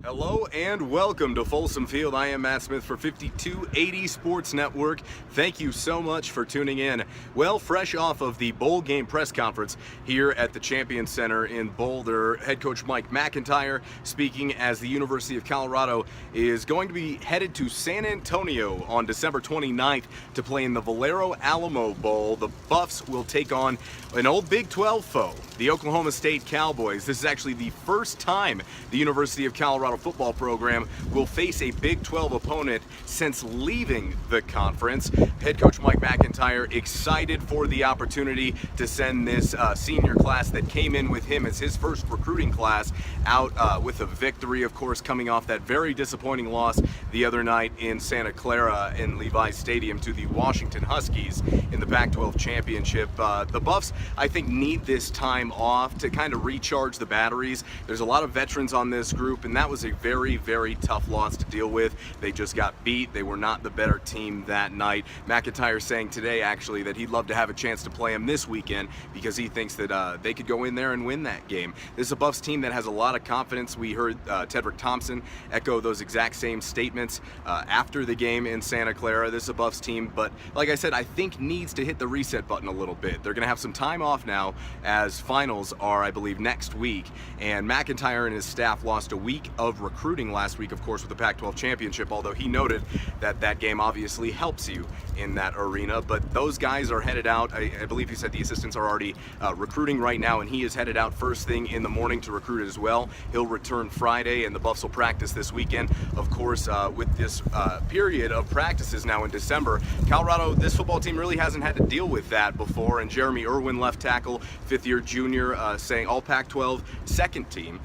Hello and welcome to Folsom Field. I am Matt Smith for 5280 Sports Network. Thank you so much for tuning in. Well, fresh off of the bowl game press conference here at the Champion Center in Boulder, head coach Mike MacIntyre speaking as the University of Colorado is going to be headed to San Antonio on December 29th to play in the Valero Alamo Bowl. The Buffs will take on an old Big 12 foe, the Oklahoma State Cowboys. This is actually the first time the University of Colorado football program will face a Big 12 opponent since leaving the conference. Head coach Mike MacIntyre excited for the opportunity to send this senior class that came in with him as his first recruiting class out with a victory, of course, coming off that very disappointing loss the other night in Santa Clara in Levi's Stadium to the Washington Huskies in the Pac-12 Championship. The Buffs, I think, need this time off to kind of recharge the batteries. There's a lot of veterans on this group, and that was a very, very tough loss to deal with. They just got beat. They were not the better team that night. MacIntyre saying today, actually, that he'd love to have a chance to play them this weekend because he thinks that they could go in there and win that game. This is a Buffs team that has a lot of confidence. We heard Tedrick Thompson echo those exact same statements after the game in Santa Clara. This is a Buffs team, but like I said, I think needs to hit the reset button a little bit. They're going to have some time off now as finals are, I believe, next week, and MacIntyre and his staff lost a week of recruiting last week, of course, with the Pac-12 Championship, although he noted that that game obviously helps you in that arena. But those guys are headed out. I believe he said the assistants are already recruiting right now, and he is headed out first thing in the morning to recruit as well. He'll return Friday, and the Buffs will practice this weekend. Of course, with this period of practices now in December, Colorado, this football team really hasn't had to deal with that before, and Jeremy Irwin, left tackle, fifth-year junior, saying all Pac-12 second team,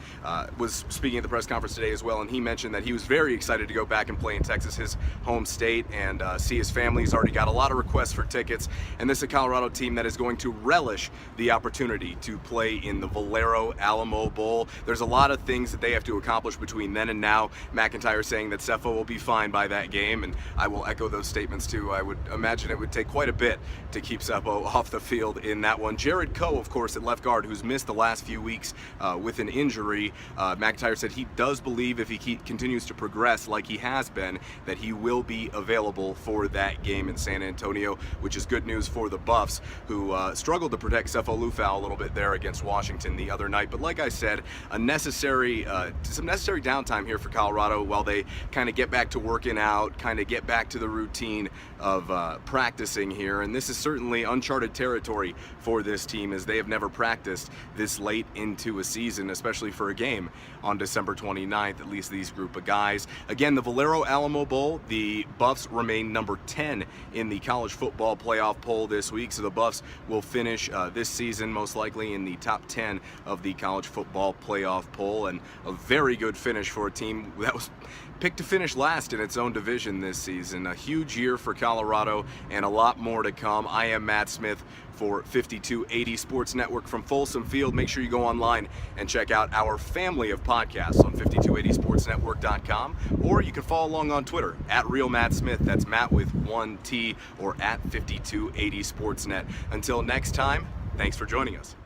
was speaking at the press conference today as well, and he mentioned that he was very excited to go back and play in Texas, his home state, and see his family. He's already got a lot of requests for tickets, and this is a Colorado team that is going to relish the opportunity to play in the Valero Alamo Bowl. There's a lot of things that they have to accomplish between then and now. MacIntyre saying that Cepho will be fine by that game, and I will echo those statements too. I would imagine it would take quite a bit to keep Cepho off the field in that one. Jared Coe, of course, at left guard, who's missed the last few weeks with an injury. MacIntyre said he does believe if he continues to progress like he has been, that he will be available for that game in San Antonio, which is good news for the Buffs, who struggled to protect Cepho Lufau a little bit there against Washington the other night. But like I said, some necessary downtime here for Colorado while they kind of get back to working out, kind of get back to the routine of practicing here. And this is certainly uncharted territory for this team, as they have never practiced this late into a season, especially for a game on December 29th, at least these group of guys. Again, the Valero Alamo Bowl, the Buffs remain number 10 in the college football playoff poll this week, so the Buffs will finish this season most likely in the top 10 of the college football playoff poll, and a very good finish for a team that was picked to finish last in its own division this season. A huge year for Colorado and a lot more to come. I am Matt Smith for 5280 Sports Network from Folsom Field. Make sure you go online and check out our family of podcasts on 5280sportsnetwork.com, or you can follow along on Twitter at @RealMattSmith. That's Matt with 1 T, or at 5280 Sportsnet. Until next time, thanks for joining us.